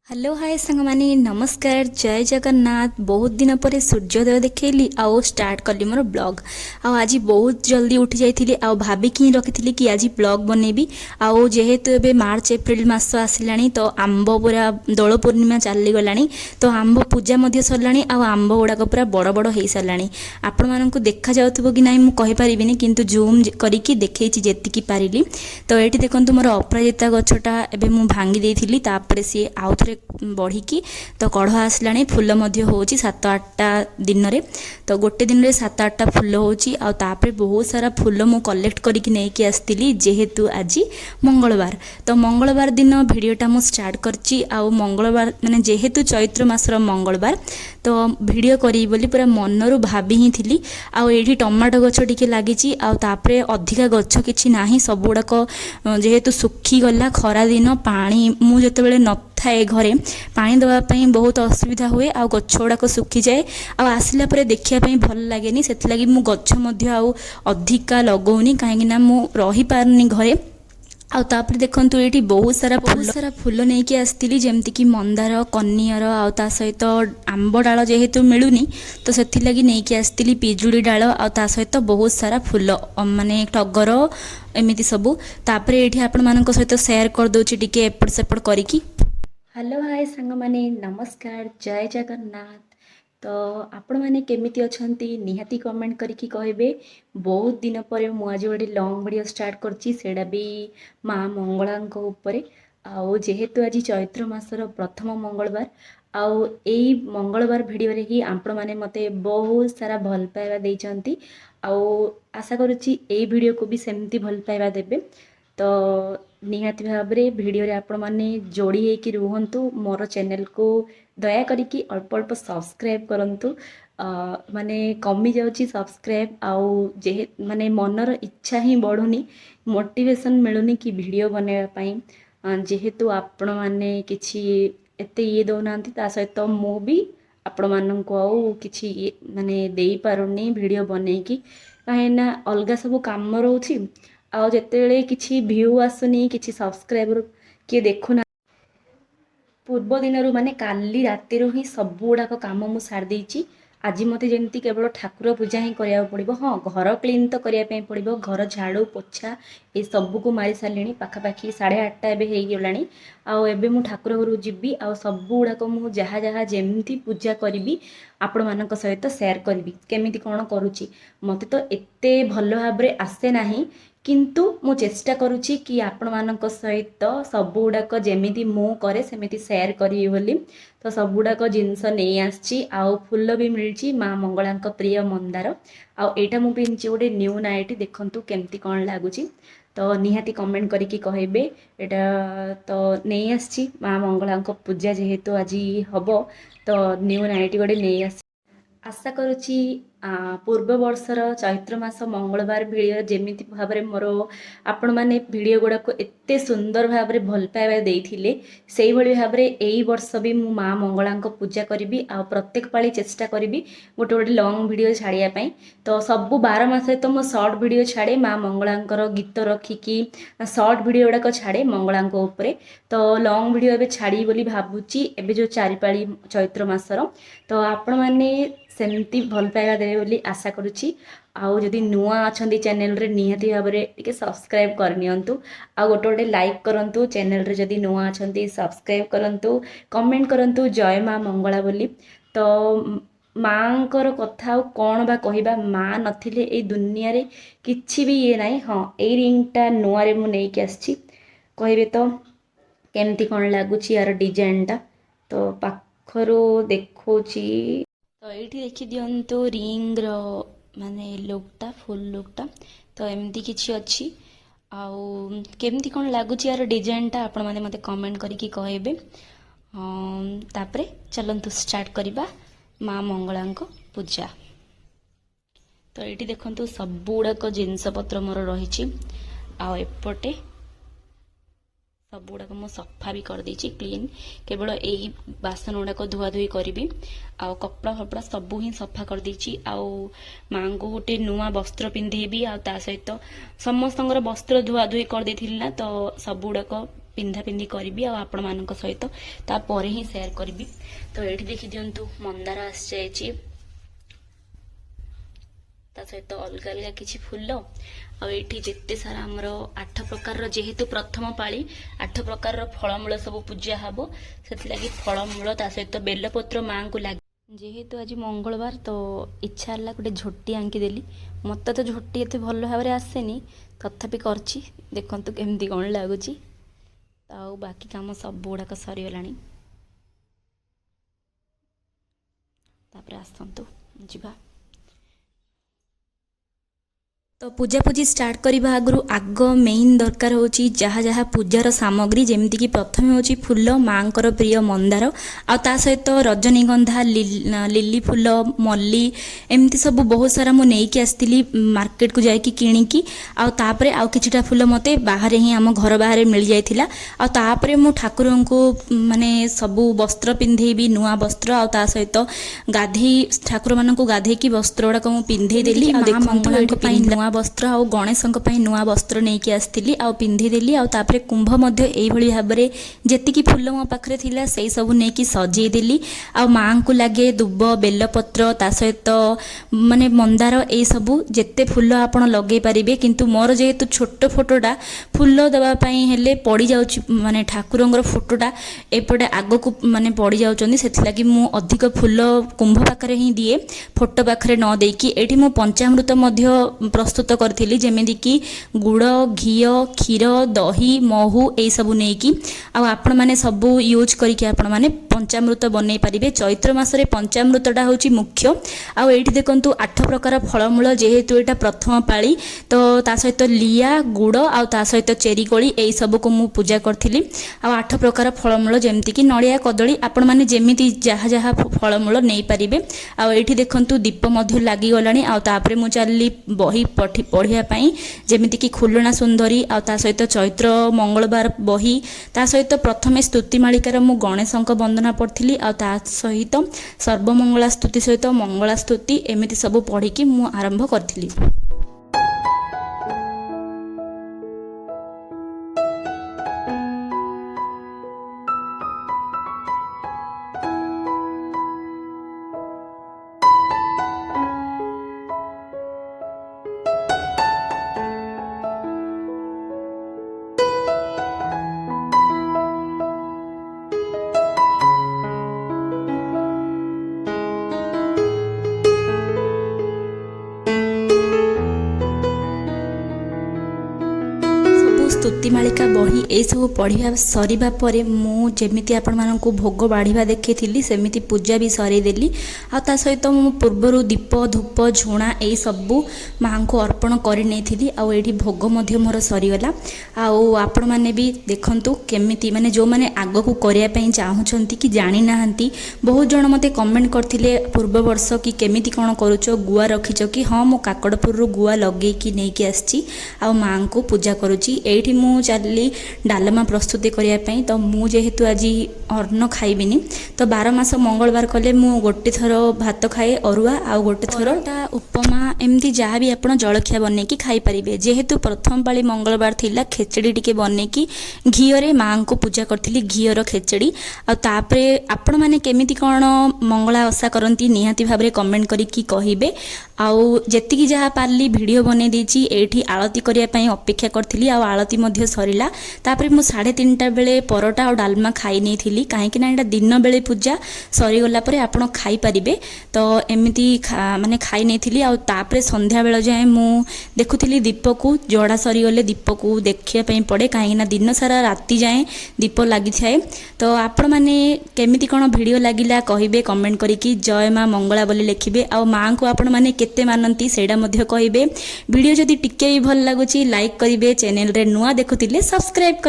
Hello hi सांग माने नमस्कार जय जगन्नाथ। बहुत दिन पर सूर्योदय देखली आउ स्टार्ट कली मोर ब्लॉग। आज बहुत जल्दी उठी जाइए आ भाविक ही रखी कि आज ब्लॉग बनैबी। आउ जेहेतु एबे मार्च एप्रिल मास आसिलानी तो आंब पूरा दोल पूर्णिमा चली गलानी तो आंब पूजा मध्य सरलानी आ आंब गुड़ाक पूरा बड़ बड़ हो सारानी। आपण मानकु देखा जाउथबो कि नाही मु कहि परिबिनी किंतु जूम करिकी देखैछि जेतिकी पारिली। तो एठी देखंतु मोर अपराजिता गछटा एबे मु भांगी देइथिली तापर सी आउ थरे बढ़ी तो कढ़ आसला फुल होची 7-8टा दिन रे। तो गोटे दिन रे 7-8टा फुल होची आ तापर बहुत सारा फुल मु कलेक्ट करके नेकी आस्तिली जेहेतु आज मंगलवार। तो मंगलवार दिन भिडियोटा मु स्टार्ट करची आ मंगलवार माने जेहेतु चैत्र मासर मंगलवार तो भिडियो करी बोली पूरा मनरु भाबी ही थिली। आ एठी टमाटो गछ टिके लागिची आ तापर अधिका गछ किछि नाही सब गुड़ाक जेहेतु सुखी गला खरा दिन पानी मु जते बेले न थाए घरे पानी दवापाई बहुत असुविधा हुए आ गछ गुड़ाक सुखी जाए आसला पर देखापी भल लगे से लगी मु गछ अधिका लगौनी कहीं मु रही पारनी घरे। आ तापर देखंतु एठी बहुत सारा फूल नेकी आस्तिली जेमति कि मंदार कनियर आ ता सहित आंब डाल जेहेतु मिलुनी तो सेथि लगी नेकी आस्तिली पिजुड़ी डाल आ ता सहित बहुत सारा फूल माने टगर एमिति सबु। तापर एठी आपण मानक सहित शेयर कर दोछि टिके एपट सेपट करिकी। हेलो हाय सांग माने नमस्कार जय जगन्नाथ। तो आपण मैंने केमिति अछंती निहाती कमेंट करके कहबे। बहुत दिन पर मु आज गोटे लॉन्ग वीडियो स्टार्ट करची सेडा भी माँ मंगलांक उपरे। आउ जेहेतु आज चैत्र मासर प्रथम मंगलवार आउ एई मंगलवार वीडियो रे ही आपण माने मते बहुत सारा भल पाइबा देइचंती आउ आशा करूची एई वीडियो को भी सेमती भल पाइबा देबे। तो निहाती भाव रे वीडियो रे आपण माने जोड़ी हेकि रुहंतु मोर चैनल को दया करिकी अल्प अल्प सब्सक्राइब करंतु। माने कमी जाउची सब्सक्राइब आउ जे माने मनर इच्छा ही बढ़ुनी मोटिवेशन मिलुनी कि वीडियो बनैबा पई जेहेतु आपण माने किछि एते ये दउनांती ता सहित मु भी आपण माननको आउ किछि माने देई पारुनी वीडियो बनेकी काहेना अलगा सब काम रहउची आउ जेतेले किछि व्यू आसुनी किछि सब्सक्राइबर किए देखुना पूर्व दिन माने काली राति ही सब गुड़ाक काम मु सार देइची। आज मते जेमती केवल ठाकुर पूजा ही करिया पड़िबो। हाँ घर क्लीन तो करिया पे पड़िबो घर झाड़ू पोछा ए सब को मारी सारलिनी पाखापाखि 8:30 एबे हेई गेलानी। आउ एबे मु ठाकुर घर जिबी आउ सब गुड़ाक मु जहा जहा जेमती पूजा करिबी आपण मानक सहित शेयर करिबी केमिति कोन करूची। मते तो एते भलो भाबरे आसे नाही किंतु मु चेष्टा करूची कि आपण मानक सहित सब गुड़ाक जेमिति मु करे सेमिति शेयर करी बोली। तो सब गुड़ाक जिनस नहीं आछि आउ फूल भी मिलची माँ मंगलांक प्रिय मंदार आउ एटा मु पिनची गोटे न्यू नाइटी देखंतु केमती कोन लागुची। तो निहाती कमेंट करके कहबे एटा तो नहीं आछि माँ मंगलांक पूजा जेहेतु आज हबो तो न्यू नाइटी गोटे नहीं आछि। आशा करुची पूर्व वर्षर चैत्र मास मंगलवार भिडियो जेमिति भाबरे मोर आपण माने भिडियो गुड़ाक एते सुंदर भाबरे भल पाइबा देइथिले सेही भली भाबरे एई वर्ष भी मु माँ मंगलांक पूजा करिबी आ प्रत्येक पाली चेष्टा करिबी गोटे गोटे लॉन्ग वीडियो छाड़िया पई। तो सब 12 मास तो मो शॉर्ट वीडियो छाड़े माँ मंगलांकर गीत रखिकी शॉर्ट वीडियो गुड़ाक छाड़े मंगलांक उपरे। तो लॉन्ग वीडियो एबे छाड़ी बोली भाबुची एबे जो 4 पाली चैत्र मासर। तो आपण माने सेमती भल पाइबा देबे बोली आशा करुची। आउ जदि नुआ अछंती चैनल रे निहाती भाबरे टिके सब्सक्राइब करनियंतु आ गोटे गोटे लाइक करंतु चैनल रे जदि नुआ अछंती सब्सक्राइब करंतु कमेंट करंतु जय माँ मंगला बोली। तो माँकर कथा कौन बा कहिबा माँ नथिले ए दुनिया रे किछि भी ये नाही। हाँ ए रिंगटा नुआ रे मु नेकी आछि कहिबे तो केमती कोन लागुची यार डिजाइनटा तो पाखरो देखोची। तो ये देखी दिंतु रिंग रो माने लुकटा फुल लुकटा तो एमती किछि अच्छी आउ केमती कोन लागुची यार डिजाइनटा आपण माने मते कमेंट करके कहबे। तापरे चलंतु स्टार्ट करिबा माँ मंगलांक पूजा। तो ये देखंतु सब गुड़ाक जिनस पत्र मोर रही आ एपटे सब गुड़ाक मु सफा भी कर देछि क्लीन केवल यही बासन गुड़ाक धुआ धुई करी आउ कपड़ा फपड़ा सबू ही सफा कर देछि। आउ माँ को गोटे नुआ वस्त्र पिंधेबी आ ता सहित समस्त वस्त्र धुआ धुई कर देथिली ना तो सब गुड़ाक ପିନ୍ଧା ପିନ୍ଧି କରିବି ଆଉ ଆପଣମାନଙ୍କ ସହିତ ତାପରେ ହିଁ ସେୟାର କରିବି। ତ ଏଇଠି ଦେଖିଦିଅନ୍ତୁ ମନ୍ଦାର ଆସିଯାଇଛି, ତା ସହିତ ଅଲଗା ଅଲଗା କିଛି ଫୁଲ, ଆଉ ଏଇଠି ଯେତେ ସାରା ଆମର 8 ପ୍ରକାରର, ଯେହେତୁ ପ୍ରଥମ ପାଳି 8 ପ୍ରକାରର ଫଳମୂଳ ସବୁ ପୂଜା ହବ, ସେଥିଲାଗି ଫଳମୂଳ ତା ସହିତ ବେଲପତ୍ର ମାଙ୍କୁ ଲାଗି। ଯେହେତୁ ଆଜି ମଙ୍ଗଳବାର ତ ଇଚ୍ଛା ହେଲା ଗୋଟେ ଝୋଟି ଆଙ୍କିଦେଲି। ମୋତେ ତ ଝୋଟି ଏତେ ଭଲ ଭାବରେ ଆସେନି, ତଥାପି କରିଛି, ଦେଖନ୍ତୁ କେମିତି କ'ଣ ଲାଗୁଛି। ଆଉ ବାକି କାମ ସବୁ ଗୁଡ଼ାକ ସରିଗଲାଣି। ତାପରେ ଆସନ୍ତୁ ଯିବା। ତ ପୂଜାପୂଜି ଷ୍ଟାର୍ଟ କରିବା ଆଗ ମେନ୍ ଦରକାର ହେଉଛି ଯାହା ଯାହା ପୂଜାର ସାମଗ୍ରୀ, ଯେମିତିକି ପ୍ରଥମେ ହେଉଛି ଫୁଲ, ମାଙ୍କର ପ୍ରିୟ ମନ୍ଦାର, ଆଉ ତା ସହିତ ରଜନୀଗନ୍ଧା, ଲିଲି ଫୁଲ, ମଲ୍ଲି, ଏମିତି ସବୁ ବହୁତ ସାରା ମୁଁ ନେଇକି ଆସିଥିଲି ମାର୍କେଟକୁ ଯାଇକି କିଣିକି। ଆଉ ତାପରେ ଆଉ କିଛିଟା ଫୁଲ ମୋତେ ବାହାରେ ହିଁ ଆମ ଘର ବାହାରେ ମିଳିଯାଇଥିଲା। ଆଉ ତାପରେ ମୁଁ ଠାକୁରଙ୍କୁ ମାନେ ସବୁ ବସ୍ତ୍ର ପିନ୍ଧେଇବି, ନୂଆ ବସ୍ତ୍ର, ଆଉ ତା ସହିତ ଠାକୁରମାନଙ୍କୁ ଗାଧେଇକି ବସ୍ତ୍ର ଗୁଡ଼ାକ ମୁଁ ପିନ୍ଧେଇ ଦେଲି। ଆଉ ମଙ୍ଗଳାଙ୍କ ପାଇଁ ନୂଆ ବସ୍ତ୍ର ଆଉ ଗଣେଶଙ୍କ ପାଇଁ ନୂଆ ବସ୍ତ୍ର ନେଇକି ଆସିଥିଲି ଆଉ ପିନ୍ଧିଦେଲି। ଆଉ ତାପରେ କୁମ୍ଭ ମଧ୍ୟ ଏଇଭଳି ଭାବରେ ଯେତିକି ଫୁଲ ମୋ ପାଖରେ ଥିଲା ସେଇ ସବୁ ନେଇକି ସଜେଇ ଦେଲି। ଆଉ ମାଙ୍କୁ ଲାଗେ ଦୁବ, ବେଲପତ୍ର, ତା ସହିତ ମାନେ ମନ୍ଦାର, ଏଇସବୁ ଯେତେ ଫୁଲ ଆପଣ ଲଗେଇ ପାରିବେ। କିନ୍ତୁ ମୋର ଯେହେତୁ ଛୋଟ ଫଟୋଟା, ଫୁଲ ଦେବା ପାଇଁ ହେଲେ ପଡ଼ିଯାଉଛି, ମାନେ ଠାକୁରଙ୍କର ଫଟୋଟା ଏପଟେ ଆଗକୁ ମାନେ ପଡ଼ିଯାଉଛନ୍ତି, ସେଥିଲାଗି ମୁଁ ଅଧିକ ଫୁଲ କୁମ୍ଭ ପାଖରେ ହିଁ ଦିଏ, ଫଟୋ ପାଖରେ ନ ଦେଇକି। ଏଠି ମୁଁ ପଞ୍ଚାମୃତ ମଧ୍ୟ ପ୍ରସ୍ତୁତ କରିଥିଲି, ଯେମିତିକି ଗୁଡ଼, ଘିଅ, କ୍ଷୀର, ଦହି, ମହୁ ଏଇସବୁ ନେଇକି। ଆଉ ଆପଣମାନେ ସବୁ ୟୁଜ୍ କରିକି ଆପଣମାନେ ପଞ୍ଚାମୃତ ବନେଇ ପାରିବେ। ଚୈତ୍ର ମାସରେ ପଞ୍ଚାମୃତଟା ହେଉଛି ମୁଖ୍ୟ। ଆଉ ଏଇଠି ଦେଖନ୍ତୁ 8 ପ୍ରକାର ଫଳମୂଳ, ଯେହେତୁ ଏଇଟା ପ୍ରଥମ ପାଳି ତ ତା ସହିତ ଲିଆ, ଗୁଡ଼ ଆଉ ତା ସହିତ ଚେରି କୋଳି ଏଇସବୁକୁ ମୁଁ ପୂଜା କରିଥିଲି। ଆଉ 8 ପ୍ରକାର ଫଳମୂଳ ଯେମିତିକି ନଡ଼ିଆ, କଦଳୀ, ଆପଣମାନେ ଯେମିତି ଯାହା ଯାହା ଫଳମୂଳ ନେଇପାରିବେ। ଆଉ ଏଇଠି ଦେଖନ୍ତୁ ଦୀପ ମଧ୍ୟ ଲାଗିଗଲାଣି। ଆଉ ତାପରେ ମୁଁ ଚାଲିଲି ବହି ପଢ଼ିବା ପାଇଁ, ଯେମିତିକି ଖୁଲଣା ସୁନ୍ଦରୀ, ଆଉ ତା ସହିତ ଚୈତ୍ର ମଙ୍ଗଳବାର ବହି, ତା ସହିତ ପ୍ରଥମେ ସ୍ତୁତିମାଳିକାର ମୁଁ ଗଣେଶଙ୍କ ବନ୍ଦନା ପଢ଼ିଥିଲି, ଆଉ ତା ସହିତ ସର୍ବମଙ୍ଗଳା ସ୍ତୁତି ସହିତ ମଙ୍ଗଳା ସ୍ତୁତି, ଏମିତି ସବୁ ପଢ଼ିକି ମୁଁ ଆରମ୍ଭ କରିଥିଲି। ସ୍ତୁତିମାଳିକା ବହି ଏଇସବୁ ପଢ଼ିବା ସରିବା ପରେ ମୁଁ ଯେମିତି ଆପଣମାନଙ୍କୁ ଭୋଗ ବାଢ଼ିବା ଦେଖେଇଥିଲି ସେମିତି ପୂଜା ବି ସରେଇଦେଲି। ଆଉ ତା ସହିତ ମୁଁ ପୂର୍ବରୁ ଦୀପ, ଧୂପ, ଝୁଣା ଏଇସବୁ ମାଙ୍କୁ ଅର୍ପଣ କରି ନେଇଥିଲି। ଆଉ ଏଇଠି ଭୋଗ ମଧ୍ୟ ମୋର ସରିଗଲା। ଆଉ ଆପଣମାନେ ବି ଦେଖନ୍ତୁ କେମିତି, ମାନେ ଯେଉଁମାନେ ଆଗକୁ କରିବା ପାଇଁ ଚାହୁଁଛନ୍ତି କି ଜାଣିନାହାନ୍ତି, ବହୁତ ଜଣ ମୋତେ କମେଣ୍ଟ କରିଥିଲେ ପୂର୍ବ ବର୍ଷ କି କେମିତି କ'ଣ କରୁଛ, ଗୁଆ ରଖିଛ କି? ହଁ, ମୁଁ କାକଡ଼ପୁରରୁ ଗୁଆ ଲଗେଇକି ନେଇକି ଆସିଛି ଆଉ ମାଙ୍କୁ ପୂଜା କରୁଛି। ଏଇଠି ମୁଁ ଚାଲିଲି ଡାଲମା ପ୍ରସ୍ତୁତି କରିବା ପାଇଁ। ତ ମୁଁ ଯେହେତୁ ଆଜି ଅନ୍ନ ଖାଇବିନି, ତ 12 ମାସ ମଙ୍ଗଳବାର କଲେ ମୁଁ ଗୋଟେ ଥର ଭାତ ଖାଏ ଅରୁଆ, ଆଉ ଗୋଟେ ଥର ଉପମା, ଏମିତି ଯାହା ବି ଆପଣ ଜଳଖିଆ ବନେଇକି ଖାଇପାରିବେ। ଯେହେତୁ ପ୍ରଥମ ପାଳି ମଙ୍ଗଳବାର ଥିଲା, ଖେଚେଡ଼ି ଟିକେ ବନେଇକି ଘିଅରେ ମାଙ୍କୁ ପୂଜା କରିଥିଲି, ଘିଅର ଖେଚେଡ଼ି। ଆଉ ତାପରେ ଆପଣମାନେ କେମିତି କ'ଣ ମଙ୍ଗଳା ଓଷା କରନ୍ତି ନିହାତି ଭାବରେ କମେଣ୍ଟ କରିକି କହିବେ। ଆଉ ଯେତିକି ଯାହା ପାରିଲି ଭିଡ଼ିଓ ବନେଇ ଦେଇଛି। ଏଇଠି ଆଳତି କରିବା ପାଇଁ ଅପେକ୍ଷା କରିଥିଲି, ଆଉ ଆଳତି ମଧ୍ୟ ସରିଲା। ତାପରେ ମୁଁ 3:30 ବେଳେ ପରଟା ଆଉ ଡାଲମା ଖାଇ ନେଇଥିଲି, କାହିଁକିନା ଏଇଟା ଦିନ ବେଳେ ପୂଜା, ସରିଗଲା ପରେ ଆପଣ ଖାଇପାରିବେ। ତ ଏମିତି ମାନେ ଖାଇ ନେଇଥିଲି। ଆଉ ତାପରେ ସନ୍ଧ୍ୟାବେଳ ଯାଏଁ ମୁଁ ଦେଖୁଥିଲି ଦୀପକୁ, ଜଡ଼ା ସରିଗଲେ ଦୀପକୁ ଦେଖିବା ପାଇଁ ପଡ଼େ, କାହିଁକିନା ଦିନ ସାରା ରାତି ଯାଏଁ ଦୀପ ଲାଗିଥାଏ। ତ ଆପଣମାନେ କେମିତି କ'ଣ ଭିଡ଼ିଓ ଲାଗିଲା କହିବେ କମେଣ୍ଟ କରିକି, ଜୟ ମା ମଙ୍ଗଳା ବୋଲି ଲେଖିବେ। ଆଉ ମାଙ୍କୁ ଆପଣମାନେ କେତେ ମାନନ୍ତି ସେଇଟା ମଧ୍ୟ କହିବେ। ଭିଡ଼ିଓ ଯଦି ଟିକେ ବି ଭଲ ଲାଗୁଛି ଲାଇକ୍ କରିବେ, ଚ୍ୟାନେଲରେ ନୂଆ ଦେଖୁଥିଲେ ସବସ୍କ୍ରାଇବ୍ କରିବେ।